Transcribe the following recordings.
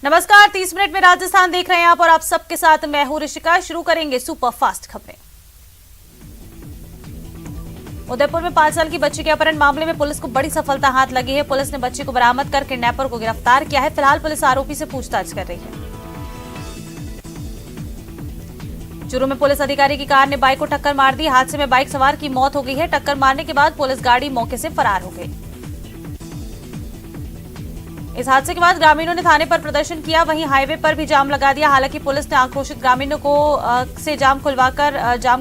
नमस्कार, 30 मिनट में राजस्थान देख रहे हैं आप और आप सबके साथ मैं हूं ऋषिका। शुरू करेंगे सुपर फास्ट खबरें। उदयपुर में 5 साल की बच्ची के अपहरण मामले में पुलिस को बड़ी सफलता हाथ लगी है। पुलिस ने बच्ची को बरामद कर किडनैपर को गिरफ्तार किया है। फिलहाल पुलिस आरोपी से पूछताछ कर रही है। चूरू में पुलिस अधिकारी की कार ने बाइक को टक्कर मार दी। हादसे में बाइक सवार की मौत हो गई है। टक्कर मारने के बाद पुलिस गाड़ी मौके से फरार हो गई। इस हादसे के बाद ग्रामीणों ने थाने पर प्रदर्शन किया, वहीं हाईवे पर भी जाम लगा दिया। हालांकि पुलिस ने आक्रोशित ग्रामीणों को से जाम को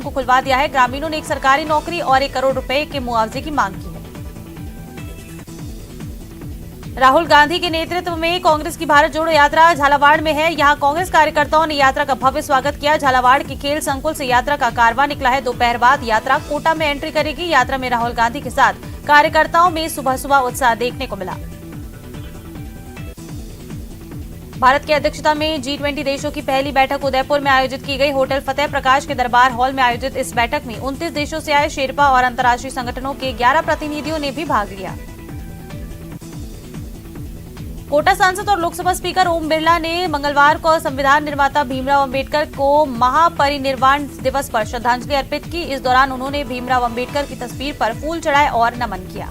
खुलवा दिया है। ग्रामीणों ने एक सरकारी नौकरी और 1 करोड़ रुपए के मुआवजे की मांग की है। राहुल गांधी के नेतृत्व में कांग्रेस की भारत जोड़ो यात्रा झालावाड़ में है। यहां कांग्रेस कार्यकर्ताओं ने यात्रा का भव्य स्वागत किया। झालावाड़ के खेल संकुल से यात्रा का कारवां निकला है। दोपहर बाद यात्रा कोटा में एंट्री करेगी। यात्रा में राहुल गांधी के साथ कार्यकर्ताओं में सुबह सुबह उत्साह देखने को मिला। भारत की अध्यक्षता में G20 देशों की पहली बैठक उदयपुर में आयोजित की गई। होटल फतेह प्रकाश के दरबार हॉल में आयोजित इस बैठक में 29 देशों से आए शेरपा और अंतर्राष्ट्रीय संगठनों के 11 प्रतिनिधियों ने भी भाग लिया। कोटा सांसद और लोकसभा स्पीकर ओम बिरला ने मंगलवार को संविधान निर्माता भीमराव अंबेडकर को महापरिनिर्वाण दिवस पर श्रद्धांजलि अर्पित की। इस दौरान उन्होंने भीमराव अंबेडकर की तस्वीर पर फूल चढ़ाए और नमन किया।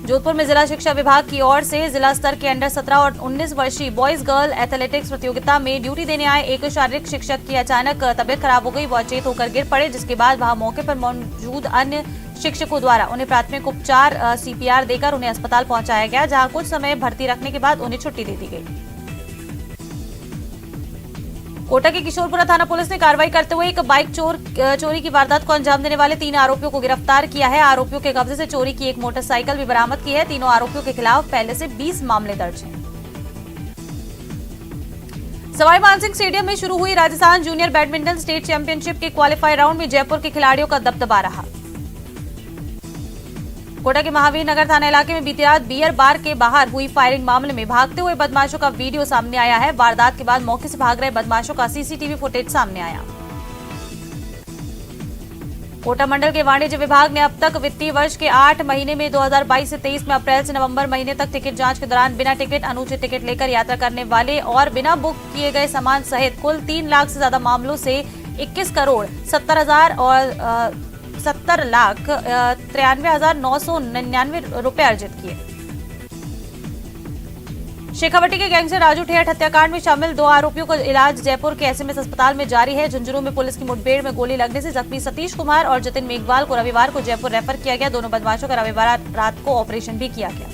जोधपुर में जिला शिक्षा विभाग की ओर से जिला स्तर के अंडर 17 और 19 वर्षीय बॉयज गर्ल एथलेटिक्स प्रतियोगिता में ड्यूटी देने आए एक शारीरिक शिक्षक की अचानक तबियत खराब हो गई। वो अचेत होकर गिर पड़े, जिसके बाद वहां मौके पर मौजूद अन्य शिक्षकों द्वारा उन्हें प्राथमिक उपचार CPR देकर उन्हें अस्पताल पहुंचाया गया, जहां कुछ समय भर्ती रखने के बाद उन्हें छुट्टी दे दी गई। कोटा के किशोरपुरा थाना पुलिस ने कार्रवाई करते हुए एक बाइक चोरी की वारदात को अंजाम देने वाले 3 आरोपियों को गिरफ्तार किया है। आरोपियों के कब्जे से चोरी की एक मोटरसाइकिल भी बरामद की है। तीनों आरोपियों के खिलाफ पहले से 20 मामले दर्ज हैं। सवाई मानसिंह स्टेडियम में शुरू हुई Rajasthan junior badminton state championship के क्वालिफाई राउंड में जयपुर के खिलाड़ियों का दबदबा रहा। कोटा के महावीर नगर थाना इलाके में बीती रात बियर बार के बाहर हुई फायरिंग मामले में भागते हुए बदमाशों का वीडियो सामने आया है। वारदात के बाद मौके से भाग रहे बदमाशों का CCTV फुटेज सामने आया। कोटा मंडल के वाणिज्य विभाग ने अब तक वित्तीय वर्ष के 8 महीने में 2022 से 23 में अप्रैल से नवंबर महीने तक टिकट जांच के दौरान बिना टिकट, अनुचित टिकट लेकर यात्रा करने वाले और बिना बुक किए गए सामान सहित कुल 3 लाख से ज्यादा मामलों से 21 करोड़ 70,93,999 रुपए अर्जित किए। शेखावटी के गैंगस्टर राजू ठेहट हत्याकांड में शामिल 2 आरोपियों को इलाज जयपुर के SMS अस्पताल में जारी है। झुंझुनू में पुलिस की मुठभेड़ में गोली लगने से जख्मी सतीश कुमार और जतिन मेघवाल को रविवार को जयपुर रेफर किया गया। दोनों बदमाशों का रविवार रात को ऑपरेशन भी किया गया।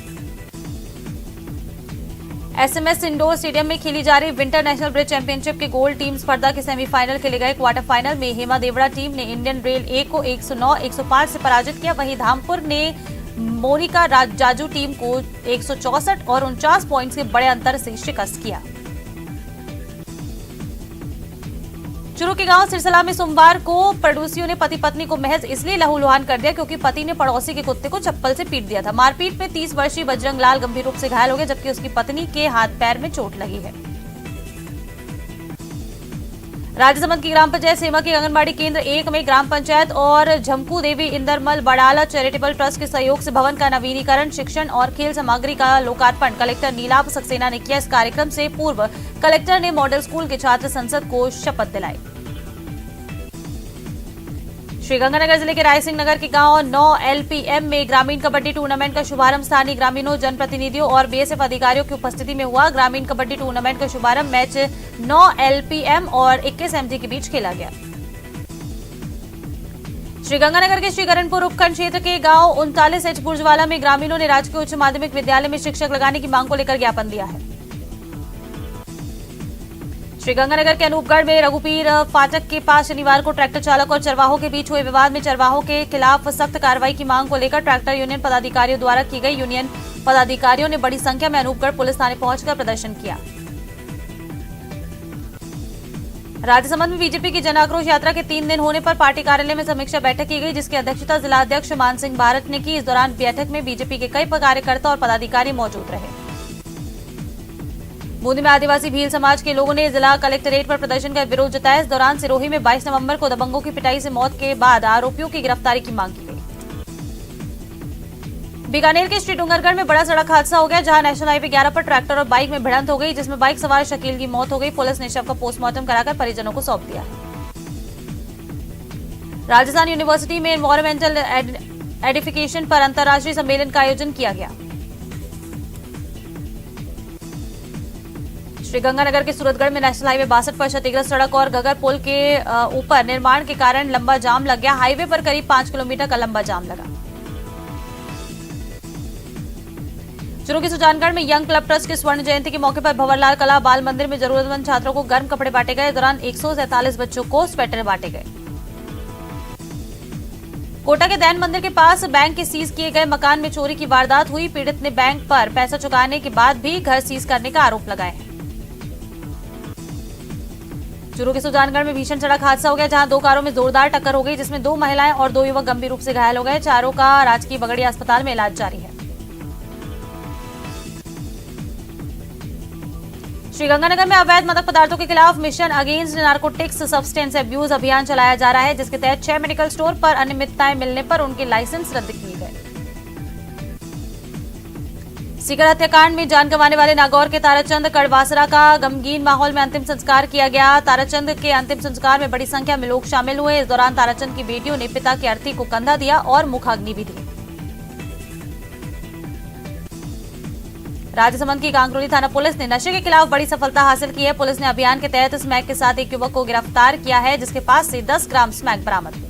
SMS इंडोर स्टेडियम में खेली जा रही विंटर नेशनल ब्रिज चैंपियनशिप के गोल्ड टीम स्पर्धा के सेमीफाइनल खेले गए। क्वार्टर फाइनल में हेमा देवड़ा टीम ने इंडियन रेल A को 109-105 से पराजित किया। वहीं धामपुर ने मोनिका जाजू टीम को 164 और 49 पॉइंट्स के बड़े अंतर से शिकस्त किया। चूरू के गांव सिरसला में सोमवार को पड़ोसियों ने पति पत्नी को महज इसलिए लहूलुहान कर दिया क्योंकि पति ने पड़ोसी के कुत्ते को चप्पल से पीट दिया था। मारपीट में 30 वर्षीय बजरंग लाल गंभीर रूप से घायल हो गए, जबकि उसकी पत्नी के हाथ पैर में चोट लगी है। राजसमंद की ग्राम पंचायत सेमा के आंगनबाड़ी केंद्र 1 में ग्राम पंचायत और झमकू देवी इंदरमल बड़ाला चैरिटेबल ट्रस्ट के सहयोग से भवन का नवीनीकरण, शिक्षण और खेल सामग्री का लोकार्पण कलेक्टर नीलाभ सक्सेना ने किया। इस कार्यक्रम से पूर्व कलेक्टर ने मॉडल स्कूल के छात्र संसद को शपथ दिलाई। श्रीगंगानगर जिले के रायसिंह नगर के गांव 9 LPM में ग्रामीण कबड्डी टूर्नामेंट का शुभारंभ स्थानीय ग्रामीणों, जनप्रतिनिधियों और BSF अधिकारियों की उपस्थिति में हुआ। ग्रामीण कबड्डी टूर्नामेंट का शुभारंभ मैच 9 LPM और 21 MG के बीच खेला गया। श्रीगंगानगर के श्रीकरणपुर उपखंड क्षेत्र के गांव 39H बुर्जवाला में ग्रामीणों ने राजकीय उच्च माध्यमिक विद्यालय में शिक्षक लगाने की मांग को लेकर ज्ञापन दिया है। श्रीगंगानगर के अनूपगढ़ में रघुपीर फाटक के पास शनिवार को ट्रैक्टर चालक और चरवाहों के बीच हुए विवाद में चरवाहों के खिलाफ सख्त कार्रवाई की मांग को लेकर ट्रैक्टर यूनियन पदाधिकारियों द्वारा की गई। यूनियन पदाधिकारियों ने बड़ी संख्या में अनूपगढ़ पुलिस थाने पहुंचकर प्रदर्शन किया। राजसमंद में बीजेपी की जन आक्रोश यात्रा के 3 दिन होने पर पार्टी कार्यालय में समीक्षा बैठक की गई, जिसकी अध्यक्षता जिला अध्यक्ष मान सिंह भारत ने की। इस दौरान बैठक में बीजेपी के कई कार्यकर्ता और पदाधिकारी मौजूद रहे। बूंदी में आदिवासी भील समाज के लोगों ने जिला कलेक्ट्रेट पर प्रदर्शन कर विरोध जताया। इस दौरान सिरोही में 22 नवंबर को दबंगों की पिटाई से मौत के बाद आरोपियों की गिरफ्तारी की मांग की गई। बीकानेर के श्री डूंगरगढ़ में बड़ा सड़क हादसा हो गया, जहां नेशनल हाईवे 11 पर ट्रैक्टर और बाइक में भिड़ंत हो गई, जिसमें बाइक सवार शकील की मौत हो गई। पुलिस ने शव का पोस्टमार्टम कराकर परिजनों को सौंप दिया है। राजस्थान यूनिवर्सिटी में एनवायरमेंटल एडिफिकेशन पर अंतर्राष्ट्रीय सम्मेलन का आयोजन किया गया। श्रीगंगानगर के सूरतगढ़ में नेशनल हाईवे 62 पर क्षतिग्रस्त सड़क और गगर पुल के ऊपर निर्माण के कारण लंबा जाम लग गया। हाईवे पर करीब 5 किलोमीटर का लंबा जाम लगा। चुरू के सुजानगढ़ में यंग क्लब ट्रस्ट के स्वर्ण जयंती के मौके पर भंवरलाल कला बाल मंदिर में जरूरतमंद छात्रों को गर्म कपड़े बांटे गए। दौरान 147 बच्चों को स्वेटर बांटे गए। कोटा के दैन मंदिर के पास बैंक के सीज किए गए मकान में चोरी की वारदात हुई। पीड़ित ने बैंक पर पैसा चुकाने के बाद भी घर सीज करने का आरोप लगाया है। चुरू के सुजानगढ़ में भीषण सड़क हादसा हो गया, जहां 2 कारों में जोरदार टक्कर हो गई, जिसमें 2 महिलाएं और 2 युवक गंभीर रूप से घायल हो गए। चारों का राजकीय बगड़िया अस्पताल में इलाज जारी है। श्रीगंगानगर में अवैध मादक पदार्थों के खिलाफ mission against narcotics substance abuse अभियान चलाया जा रहा है, जिसके तहत 6 मेडिकल स्टोर पर अनियमितताएं मिलने पर उनके लाइसेंस रद्द किए गए। सीकर हत्याकांड में जान गंवाने वाले नागौर के ताराचंद कड़वासरा का गमगीन माहौल में अंतिम संस्कार किया गया। ताराचंद के अंतिम संस्कार में बड़ी संख्या में लोग शामिल हुए। इस दौरान ताराचंद की बेटियों ने पिता की अर्थी को कंधा दिया और मुखाग्नि भी दी। राजसमंद की कांकरोली थाना पुलिस ने नशे के खिलाफ बड़ी सफलता हासिल की है। पुलिस ने अभियान के तहत स्मैक के साथ एक युवक को गिरफ्तार किया है, जिसके पास से 10 ग्राम स्मैक बरामद हुई।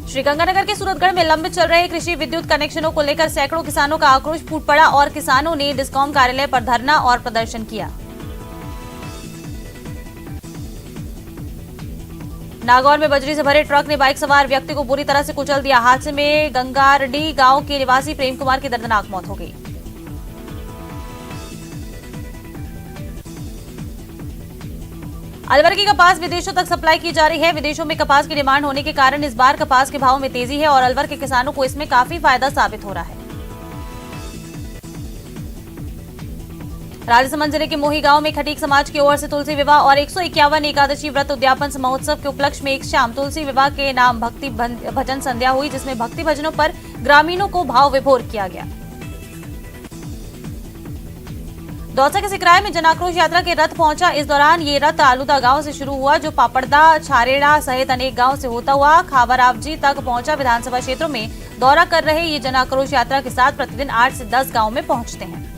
श्रीगंगानगर के सूरतगढ़ में लंबित चल रहे कृषि विद्युत कनेक्शनों को लेकर सैकड़ों किसानों का आक्रोश फूट पड़ा और किसानों ने डिस्कॉम कार्यालय पर धरना और प्रदर्शन किया। नागौर में बजरी से भरे ट्रक ने बाइक सवार व्यक्ति को बुरी तरह से कुचल दिया। हादसे में गंगारडी गांव के निवासी प्रेम कुमार की दर्दनाक मौत हो गई। अलवर की कपास विदेशों तक सप्लाई की जा रही है। विदेशों में कपास की डिमांड होने के कारण इस बार कपास के भाव में तेजी है और अलवर के किसानों को इसमें काफी फायदा साबित हो रहा है। राजसमंद जिले के मोही गांव में खटीक समाज की ओर से तुलसी विवाह और 151 एकादशी व्रत उद्यापन महोत्सव के उपलक्ष्य में एक शाम तुलसी विवाह के नाम भक्ति भजन संध्या हुई, जिसमें भक्ति भजनों पर ग्रामीणों को भाव विभोर किया गया। दौसा के सिकराय में जनाक्रोश यात्रा के रथ पहुंचा। इस दौरान ये रथ आलूदा गांव से शुरू हुआ, जो पापड़दा, छारेड़ा सहित अनेक गांव से होता हुआ खावरावजी तक पहुंचा। विधानसभा क्षेत्रों में दौरा कर रहे ये जनाक्रोश यात्रा के साथ प्रतिदिन 8 से 10 गांव में पहुंचते हैं।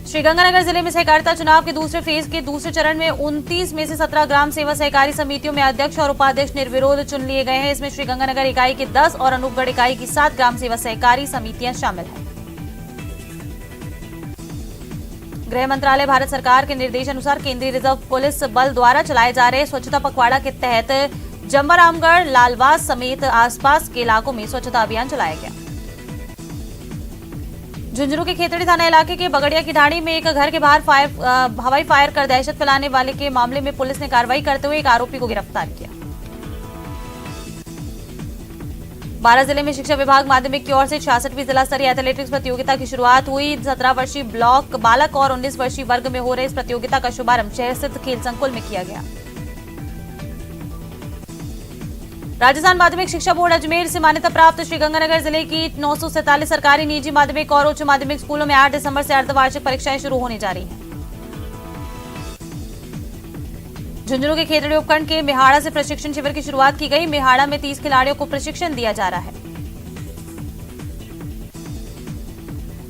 श्रीगंगानगर जिले में सहकारिता चुनाव के दूसरे फेज के दूसरे चरण में 29 में से 17 ग्राम सेवा सहकारी समितियों में अध्यक्ष और उपाध्यक्ष निर्विरोध चुन लिए गए हैं। इसमें श्रीगंगानगर इकाई की 10 और अनूपगढ़ इकाई की 7 ग्राम सेवा सहकारी समितियां शामिल हैं। गृह मंत्रालय भारत सरकार के निर्देशानुसार केंद्रीय रिजर्व पुलिस बल द्वारा चलाए जा रहे स्वच्छता पखवाड़ा के तहत जम्बारामगढ़, लालवास समेत आसपास के इलाकों में स्वच्छता अभियान चलाया गया। झुंझुनू के खेतड़ी थाना इलाके के बगड़िया की ढाणी में एक घर के बाहर हवाई फायर कर दहशत फैलाने वाले के मामले में पुलिस ने कार्रवाई करते हुए एक आरोपी को गिरफ्तार किया। बारां जिले में शिक्षा विभाग माध्यमिक की ओर से 66वीं जिला स्तरीय एथलेटिक्स प्रतियोगिता की शुरुआत हुई। 17 वर्षीय ब्लॉक बालक और 19 वर्षीय वर्ग में हो रहे इस प्रतियोगिता का शुभारंभ शहर स्थित खेल संकुल में किया गया। राजस्थान माध्यमिक शिक्षा बोर्ड अजमेर से मान्यता प्राप्त श्रीगंगानगर जिले की 947 सरकारी, निजी माध्यमिक और उच्च माध्यमिक स्कूलों में 8 दिसंबर से अर्धवार्षिक परीक्षाएं शुरू होने जा रही हैं। झुंझुनू के खेतड़ी उपखंड के मेहाड़ा से प्रशिक्षण शिविर की शुरुआत की गई। मेहाड़ा में 30 खिलाड़ियों को प्रशिक्षण दिया जा रहा है।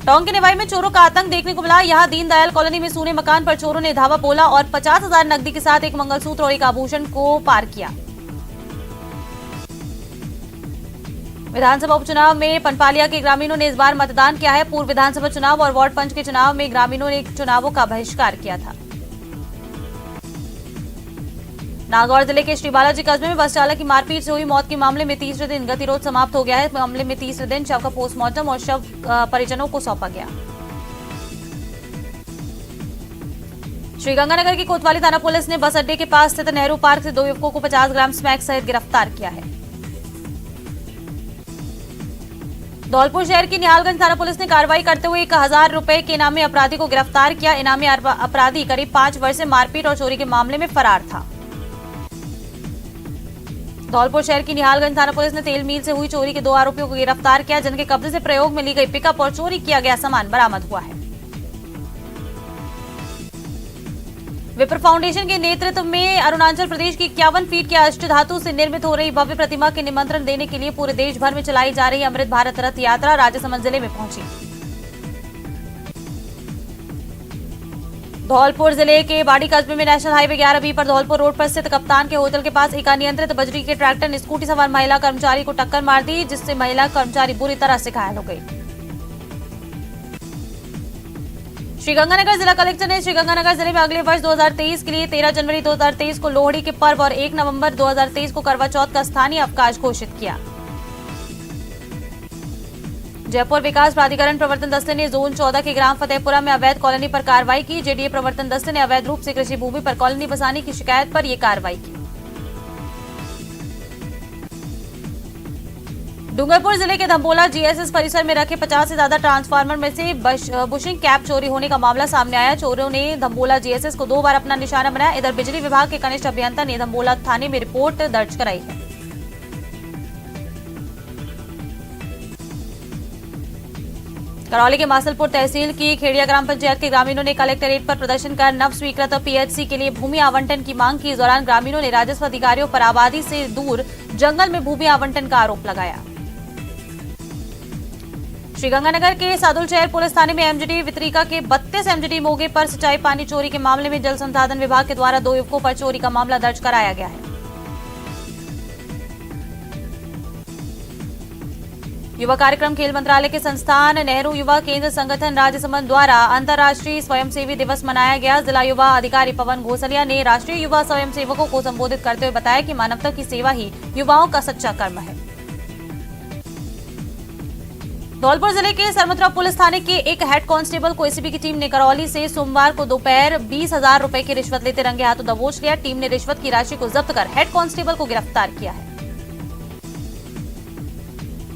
टोंक के निवाई में चोरों का आतंक देखने को मिला। यहां दीनदयाल कॉलोनी में सूने मकान पर चोरों ने धावा बोला और 50,000 नकदी के साथ एक मंगलसूत्र और एक आभूषण को पार किया। विधानसभा उपचुनाव में पनपालिया के ग्रामीणों ने इस बार मतदान किया है। पूर्व विधानसभा चुनाव और वार्ड पंच के चुनाव में ग्रामीणों ने चुनावों का बहिष्कार किया था। नागौर जिले के श्री बालाजी कस्बे में बस चालक की मारपीट से हुई मौत के मामले में तीसरे दिन गतिरोध समाप्त हो गया है। मामले में तीसरे दिन शव का पोस्टमार्टम और शव परिजनों को सौंपा गया। श्रीगंगानगर की कोतवाली थाना पुलिस ने बस अड्डे के पास स्थित नेहरू पार्क से 2 युवकों को 50 ग्राम स्मैक सहित गिरफ्तार किया है। धौलपुर शहर की निहालगंज थाना पुलिस ने कार्रवाई करते हुए 1000 रुपए के इनामी अपराधी को गिरफ्तार किया। इनामी अपराधी करीब 5 वर्ष से मारपीट और चोरी के मामले में फरार था। धौलपुर शहर की निहालगंज थाना पुलिस ने तेल मिल से हुई चोरी के 2 आरोपियों को गिरफ्तार किया, जिनके कब्जे से प्रयोग में ली गई पिकअप और चोरी किया गया सामान बरामद हुआ है। विप्र फाउंडेशन के नेतृत्व में अरुणाचल प्रदेश की 51 फीट के अष्टधातु से निर्मित हो रही भव्य प्रतिमा के निमंत्रण देने के लिए पूरे देश भर में चलाई जा रही अमृत भारत रथ यात्रा राजसमंद जिले में पहुंची। धौलपुर जिले के बाड़ी कस्बे में नेशनल हाईवे 11B पर धौलपुर रोड पर स्थित कप्तान के होटल के पास एक अनियंत्रित बजरी के ट्रैक्टर ने स्कूटी सवार महिला कर्मचारी को टक्कर मार दी, जिससे महिला कर्मचारी बुरी तरह से घायल हो गई। श्रीगंगानगर जिला कलेक्टर ने श्रीगंगानगर जिले में अगले वर्ष 2023 के लिए 13 जनवरी 2023 को लोहड़ी के पर्व और 1 नवंबर 2023 को करवा चौथ का स्थानीय अवकाश घोषित किया। जयपुर विकास प्राधिकरण प्रवर्तन दस्ते ने जोन 14 के ग्राम फतेहपुरा में अवैध कॉलोनी पर कार्रवाई की। जेडीए प्रवर्तन दस्ते ने अवैध रूप से कृषि भूमि पर कॉलोनी बसाने की शिकायत पर यह कार्रवाई की। डूंगरपुर जिले के धम्बोला जीएसएस परिसर में रखे 50 से ज्यादा ट्रांसफार्मर में से बुशिंग कैप चोरी होने का मामला सामने आया। चोरों ने धम्बोला जीएसएस को 2 बार अपना निशाना बनाया। इधर बिजली विभाग के कनिष्ठ अभियंता ने धम्बोला थाने में रिपोर्ट दर्ज कराई है। करौली के मासलपुर तहसील की खेड़िया ग्राम पंचायत के ग्रामीणों ने कलेक्ट्रेट पर प्रदर्शन कर नव स्वीकृत पीएचसी के लिए भूमि आवंटन की मांग की। इस दौरान ग्रामीणों ने राजस्व अधिकारियों पर आबादी से दूर जंगल में भूमि आवंटन का आरोप लगाया। श्रीगंगानगर के सादुलशहर पुलिस थाने में एमजीडी वितरिका के 32 एमजीडी मोगे पर सिंचाई पानी चोरी के मामले में जल संसाधन विभाग के द्वारा 2 युवकों पर चोरी का मामला दर्ज कराया गया है। युवा कार्यक्रम खेल मंत्रालय के संस्थान नेहरू युवा केंद्र संगठन राजसमंद द्वारा अंतर्राष्ट्रीय स्वयंसेवी दिवस मनाया गया। जिला युवा अधिकारी पवन घोसलिया ने राष्ट्रीय युवा स्वयंसेवकों को संबोधित करते हुए बताया कि मानवता की सेवा ही युवाओं का सच्चा कर्म है। धौलपुर जिले के सरमथुरा पुलिस थाने के एक हेड कांस्टेबल को एसीबी की टीम ने करौली से सोमवार को दोपहर 20,000 रुपए की रिश्वत लेते रंगे हाथों दबोच लिया। टीम ने रिश्वत की राशि को जब्त कर हेड कांस्टेबल को गिरफ्तार किया है।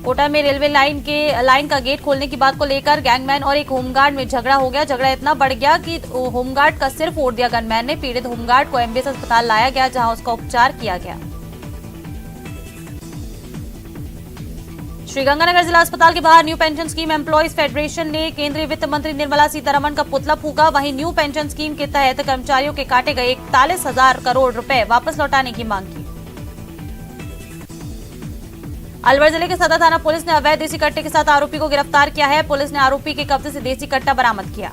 कोटा में रेलवे लाइन का गेट खोलने की बात को लेकर गैंगमैन और एक होमगार्ड में झगड़ा हो गया। झगड़ा इतना बढ़ गया कि होमगार्ड का सिर फोड़ दिया गनमैन ने। पीड़ित होमगार्ड को एमबीएस अस्पताल लाया गया, जहां उसका उपचार किया गया। श्रीगंगानगर जिला अस्पताल के बाहर new pension scheme employees federation ने केंद्रीय वित्त मंत्री निर्मला सीतारमण का पुतला फूंका। वहीं न्यू पेंशन स्कीम के तहत कर्मचारियों के काटे गए 41,000 करोड़ रुपए वापस लौटाने की मांग की। अलवर जिले के सदर थाना पुलिस ने अवैध देसी कट्टे के साथ आरोपी को गिरफ्तार किया है। पुलिस ने आरोपी के कब्जे से देसी कट्टा बरामद किया।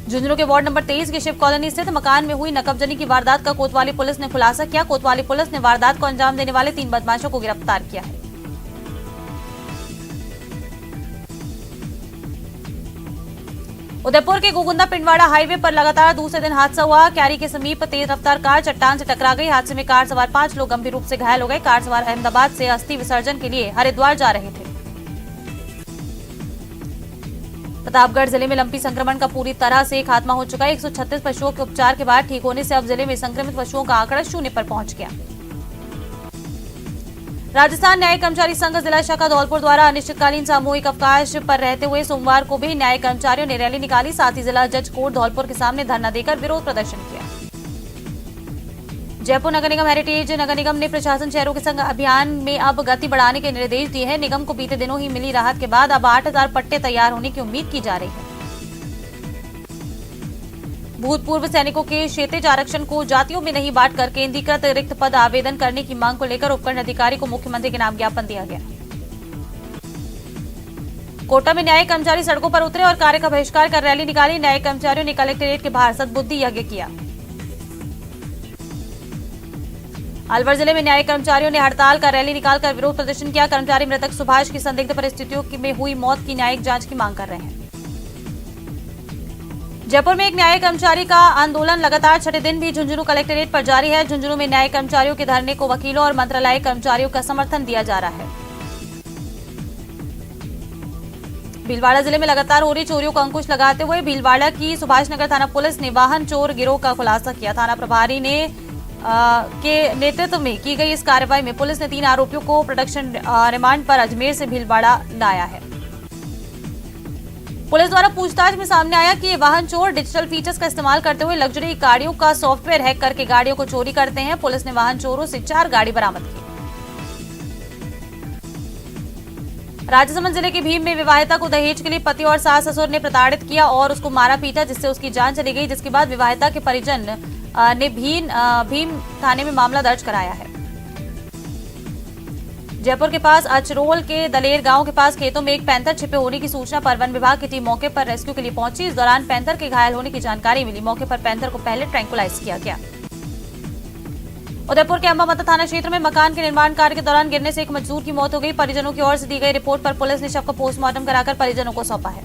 झुंझुनू के वार्ड नंबर 23 के शिव कॉलोनी स्थित मकान में हुई नकबजनी की वारदात का कोतवाली पुलिस ने खुलासा किया। कोतवाली पुलिस ने वारदात को अंजाम देने वाले 3 बदमाशों को गिरफ्तार किया है। उदयपुर के गोगुंदा पिंडवाड़ा हाईवे पर लगातार दूसरे दिन हादसा हुआ। क्यारी के समीप तेज रफ्तार कार चट्टान से टकरा गई। हादसे में कार सवार 5 लोग गंभीर रूप से घायल हो गए। कार सवार अहमदाबाद से अस्थि विसर्जन के लिए हरिद्वार जा रहे थे। प्रतापगढ़ जिले में लंपी संक्रमण का पूरी तरह से खात्मा हो चुका है। 136 पशुओं के उपचार के बाद ठीक होने से अब जिले में संक्रमित पशुओं का आंकड़ा 0 पर पहुंच गया। राजस्थान न्यायिक कर्मचारी संघ जिला शाखा धौलपुर द्वारा अनिश्चितकालीन सामूहिक अवकाश पर रहते हुए सोमवार को भी न्यायिक कर्मचारियों ने रैली निकाली। साथ ही जिला जज कोर्ट धौलपुर के सामने धरना देकर विरोध प्रदर्शन किया। जयपुर नगर निगम हेरिटेज नगर निगम ने प्रशासन शहरों के संग अभियान में अब गति बढ़ाने के निर्देश दिए हैं। निगम को बीते दिनों ही मिली राहत के बाद अब 8,000 पट्टे तैयार होने की उम्मीद की जा रही है। भूतपूर्व सैनिकों के क्षेत्रीय आरक्षण को जातियों में नहीं बांटकर केंद्रीकृत रिक्त पद आवेदन करने की मांग को लेकर उपखंड अधिकारी को मुख्यमंत्री के नाम ज्ञापन दिया गया। कोटा में न्यायिक कर्मचारी सड़कों पर उतरे और कार्य का बहिष्कार कर रैली निकाली। न्यायिक कर्मचारियों ने कलेक्ट्रेट के बाहर सद्बुद्धि यज्ञ किया। अलवर जिले में न्यायिक कर्मचारियों ने हड़ताल कर रैली निकालकर विरोध प्रदर्शन किया। कर्मचारी मृतक सुभाष की संदिग्ध परिस्थितियों में हुई मौत की न्यायिक जांच की मांग कर रहे हैं। जयपुर में एक न्यायिक कर्मचारी का आंदोलन लगातार 6ठे दिन भी झुंझुनू कलेक्ट्रेट पर जारी है। झुंझुनू में न्यायिक कर्मचारियों के धरने को वकीलों और मंत्रालय कर्मचारियों का समर्थन दिया जा रहा है। भीलवाड़ा जिले में लगातार हो रही चोरियों को अंकुश लगाते हुए भीलवाड़ा की सुभाष नगर थाना पुलिस ने वाहन चोर गिरोह का खुलासा किया। थाना प्रभारी ने के नेतृत्व में की गई इस कार्रवाई में पुलिस ने 3 आरोपियों को प्रोडक्शन रिमांड पर अजमेर से भीलवाड़ा लाया है। पुलिस द्वारा पूछताछ में सामने आया कि ये वाहन चोर डिजिटल फीचर्स का इस्तेमाल करते हुए लग्जरी गाड़ियों का सॉफ्टवेयर हैक करके गाड़ियों को चोरी करते हैं। पुलिस ने वाहन चोरों से 4 गाड़ी बरामद की। राजसमंद जिले के भीम में विवाहिता को दहेज के लिए पति और सास ससुर ने प्रताड़ित किया और उसको मारा पीटा, जिससे उसकी जान चली गई। जिसके बाद विवाहिता के परिजन ने भीम थाने में मामला दर्ज कराया है। जयपुर के पास अचरोल के दलेर गांव के पास खेतों में एक पैंथर छिपे होने की सूचना पर वन विभाग की टीम मौके पर रेस्क्यू के लिए पहुंची। इस दौरान पैंथर के घायल होने की जानकारी मिली। मौके पर पैंथर को पहले ट्रैंकुलाइज किया गया। उदयपुर के अंबामाता थाना क्षेत्र में मकान के निर्माण कार्य के दौरान गिरने से एक मजदूर की मौत हो गई। परिजनों की ओर से दी गई रिपोर्ट पर पुलिस ने शव का पोस्टमार्टम कराकर परिजनों को सौंपा है।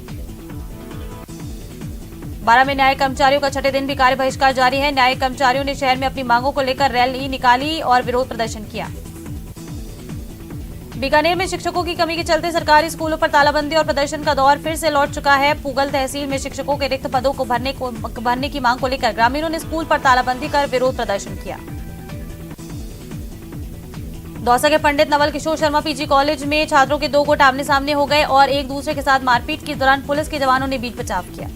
12 में न्यायिक कर्मचारियों का छठे दिन भी कार्य बहिष्कार जारी है। न्यायिक कर्मचारियों ने शहर में अपनी मांगों को लेकर रैली निकाली और विरोध प्रदर्शन किया। बीकानेर में शिक्षकों की कमी के चलते सरकारी स्कूलों पर तालाबंदी और प्रदर्शन का दौर फिर से लौट चुका है। पूगल तहसील में शिक्षकों के रिक्त पदों को भरने की मांग को लेकर ग्रामीणों ने स्कूल पर तालाबंदी कर विरोध प्रदर्शन किया। दौसा के पंडित नवल किशोर शर्मा पीजी कॉलेज में छात्रों के 2 गुट आमने सामने हो गए और एक दूसरे के साथ मारपीट के दौरान पुलिस के जवानों ने बीच बचाव किया।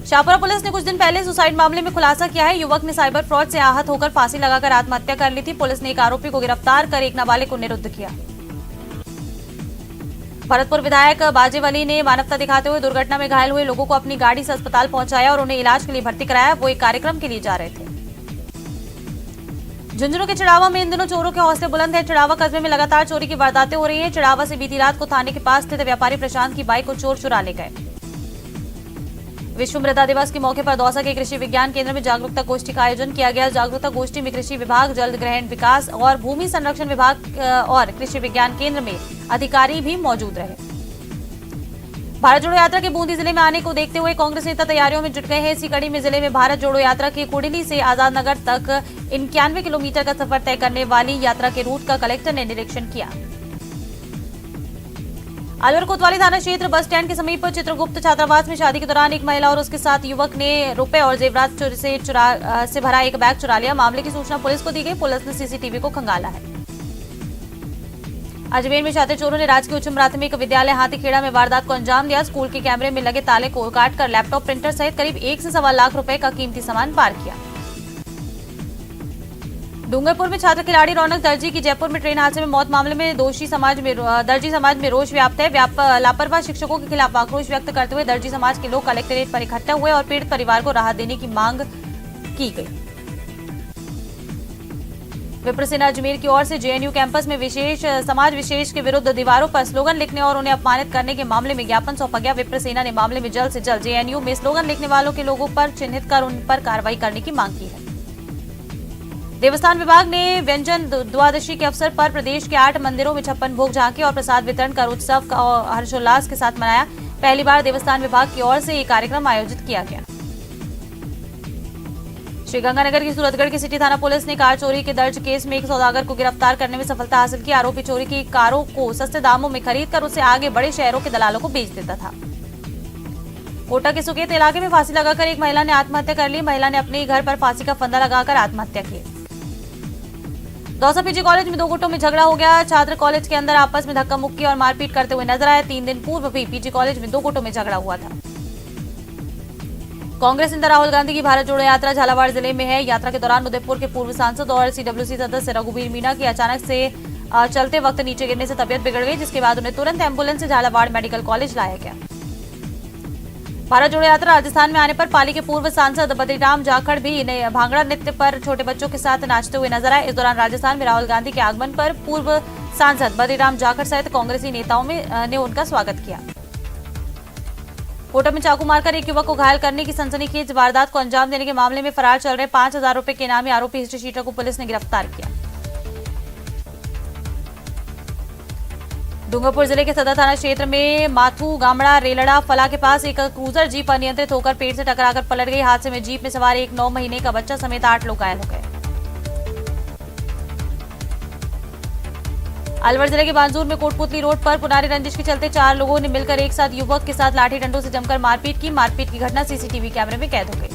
शाहपुरा पुलिस ने कुछ दिन पहले सुसाइड मामले में खुलासा किया है। युवक ने साइबर फ्रॉड से आहत होकर फांसी लगाकर आत्महत्या कर ली थी। पुलिस ने एक आरोपी को गिरफ्तार कर एक नाबालिग को निरुद्ध किया। भरतपुर विधायक बाजेवली ने मानवता दिखाते हुए दुर्घटना में घायल हुए लोगों को अपनी गाड़ी से अस्पताल पहुंचाया और उन्हें इलाज के लिए भर्ती कराया। वो एक कार्यक्रम के लिए जा रहे थे। झुंझुनू के चिड़ावा में इन दिनों चोरों के हौसले बुलंद हैं। चिड़ावा कस्बे में लगातार चोरी की वारदातें हो रही हैं। चिड़ावा से बीती रात को थाने के पास स्थित व्यापारी प्रशांत की बाइक को चोर चुरा ले गए। विश्व मृदा दिवस के मौके पर दौसा के कृषि विज्ञान केंद्र में जागरूकता गोष्ठी का आयोजन किया गया। जागरूकता गोष्ठी में कृषि विभाग, जल ग्रहण विकास और भूमि संरक्षण विभाग और कृषि विज्ञान केंद्र में अधिकारी भी मौजूद रहे। भारत जोड़ो यात्रा के बूंदी जिले में आने को देखते हुए कांग्रेस नेता तैयारियों में जुट गए हैं। इसी कड़ी में जिले में भारत जोड़ो यात्रा के कुडली से आजाद नगर तक 91 किलोमीटर का सफर तय करने वाली यात्रा के रूट का कलेक्टर ने निरीक्षण किया। अलवर कोतवाली थाना क्षेत्र बस स्टैंड के समीप चित्रगुप्त छात्रावास में शादी के दौरान एक महिला और उसके साथ युवक ने रुपए और जेवरात से भरा एक बैग चुरा लिया। मामले की सूचना पुलिस को दी गई। पुलिस ने सीसीटीवी को खंगाला है। अजमेर में शातिर चोरों ने राजकीय उच्च प्राथमिक विद्यालय हाथीखेड़ा में वारदात को अंजाम दिया। स्कूल के कैमरे में लगे ताले को काटकर लैपटॉप, प्रिंटर सहित करीब 1 से सवा लाख रुपए का कीमती सामान पार किया। डूंगरपुर में छात्र खिलाड़ी रौनक दर्जी की जयपुर में ट्रेन हादसे में मौत मामले में दर्जी समाज में रोष व्याप्त है। लापरवाह शिक्षकों के खिलाफ आक्रोश व्यक्त करते हुए दर्जी समाज के लोग कलेक्ट्रेट पर इकट्ठा हुए और पीड़ित परिवार को राहत देने की मांग की गई। विप्र सेना अजमेर की ओर से जेएनयू कैंपस में समाज विशेष के विरुद्ध दीवारों पर स्लोगन लिखने और उन्हें अपमानित करने के मामले में ज्ञापन सौंपा गया। विप्र सेना ने मामले में जल्द से जल्द जेएनयू में स्लोगन लिखने वालों के लोगों पर चिन्हित कर उन पर कार्रवाई करने की मांग की है। देवस्थान विभाग ने व्यंजन द्वादशी के अवसर पर प्रदेश के 8 मंदिरों में 56 भोग झांकी और प्रसाद वितरण कर उत्सव का हर्षोल्लास के साथ मनाया। पहली बार देवस्थान विभाग की ओर से ये कार्यक्रम आयोजित किया गया। श्रीगंगानगर की सूरतगढ़ की सिटी थाना पुलिस ने कार चोरी के दर्ज केस में एक सौदागर को गिरफ्तार करने में सफलता हासिल की। आरोपी चोरी की कारों को सस्ते दामों में खरीदकर उसे आगे बड़े शहरों के दलालों को बेच देता था। कोटा के सुकेत इलाके में फांसी लगाकर एक महिला ने आत्महत्या कर ली। महिला ने अपने घर पर फांसी का फंदा लगाकर आत्महत्या की। दौसा पीजी कॉलेज में 2 गुटों में झगड़ा हो गया। छात्र कॉलेज के अंदर आपस में धक्का मुक्की और मारपीट करते हुए नजर आए। 3 दिन पूर्व भी पीजी कॉलेज में 2 गुटों में झगड़ा हुआ था। कांग्रेस नेता राहुल गांधी की भारत जोड़ो यात्रा झालावाड़ जिले में है। यात्रा के दौरान उदयपुर के पूर्व सांसद और सीडब्ल्यूसी सदस्य रघुवीर मीणा की अचानक से चलते वक्त नीचे गिरने से तबियत बिगड़ गई, जिसके बाद उन्हें तुरंत एम्बुलेंस से झालावाड़ मेडिकल कॉलेज लाया गया। भारत जोड़ो यात्रा राजस्थान में आने पर पाली के पूर्व सांसद बद्रीराम जाखड़ भी भांगड़ा नृत्य पर छोटे बच्चों के साथ नाचते हुए नजर आए। इस दौरान राजस्थान में राहुल गांधी के आगमन पर पूर्व सांसद बद्रीराम जाखड़ सहित कांग्रेसी नेताओं ने उनका स्वागत किया। कोटा में चाकू मारकर एक युवक को घायल करने की सनसनीखेज वारदात को अंजाम देने के मामले में फरार चल रहे 5,000 रुपए के इनामी आरोपी हिस्ट्री शीटर को पुलिस ने गिरफ्तार किया। डूंगरपुर जिले के सदर थाना क्षेत्र में माथू गामड़ा रेलड़ा फला के पास एक क्रूजर जीप अनियंत्रित होकर पेड़ से टकराकर पलट गई। हादसे में जीप में सवार एक 9 महीने का बच्चा समेत 8 लोग घायल हो गए। अलवर जिले के बांजूर में कोटपुतली रोड पर पुरानी रंजिश के चलते 4 लोगों ने मिलकर एक साथ युवक के साथ लाठी डंडों से जमकर मारपीट की। मारपीट की घटना सीसीटीवी कैमरे में कैद हो गई।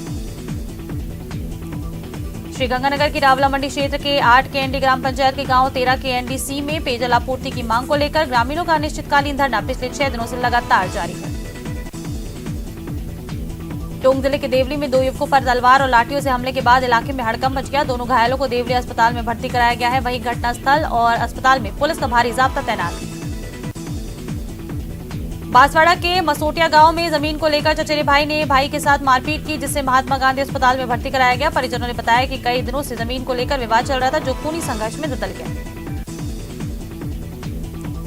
श्रीगंगानगर की रावला मंडी क्षेत्र के 8 केएनडी ग्राम पंचायत के गांव 13 केएनडी सी में पेयजल आपूर्ति की मांग को लेकर ग्रामीणों का अनिश्चितकालीन धरना पिछले 6 दिनों से लगातार जारी है। टोंक जिले के देवली में 2 युवकों पर तलवार और लाठियों से हमले के बाद इलाके में हड़कंप मच गया। दोनों घायलों को देवली अस्पताल में भर्ती कराया गया है। वहीं घटनास्थल और अस्पताल में पुलिस का भारी जाब्ता तैनात है। बांसवाड़ा के मसोटिया गांव में जमीन को लेकर चचेरे भाई ने भाई के साथ मारपीट की, जिससे महात्मा गांधी अस्पताल में भर्ती कराया गया। परिजनों ने बताया कि कई दिनों से जमीन को लेकर विवाद चल रहा था, जो खूनी संघर्ष में बदल गया।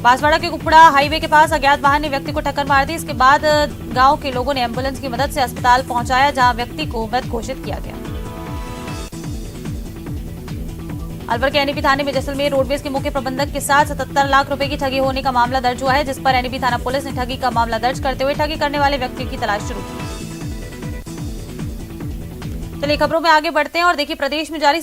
बांसवाड़ा के कुपड़ा हाईवे के पास अज्ञात वाहन ने व्यक्ति को टक्कर मार दी। इसके बाद गांव के लोगों ने एम्बुलेंस की मदद से अस्पताल पहुंचाया, जहां व्यक्ति को मृत घोषित किया गया। अलवर के एनईपी थाने में जैसलमेर रोडवेज के मुख्य प्रबंधक के साथ 77 लाख रुपए की ठगी होने का मामला दर्ज हुआ है, जिस पर एनईपी थाना पुलिस ने ठगी का मामला दर्ज करते हुए ठगी करने वाले व्यक्ति की तलाश शुरू की। चलिए खबरों में आगे बढ़ते हैं और देखिए प्रदेश में जारी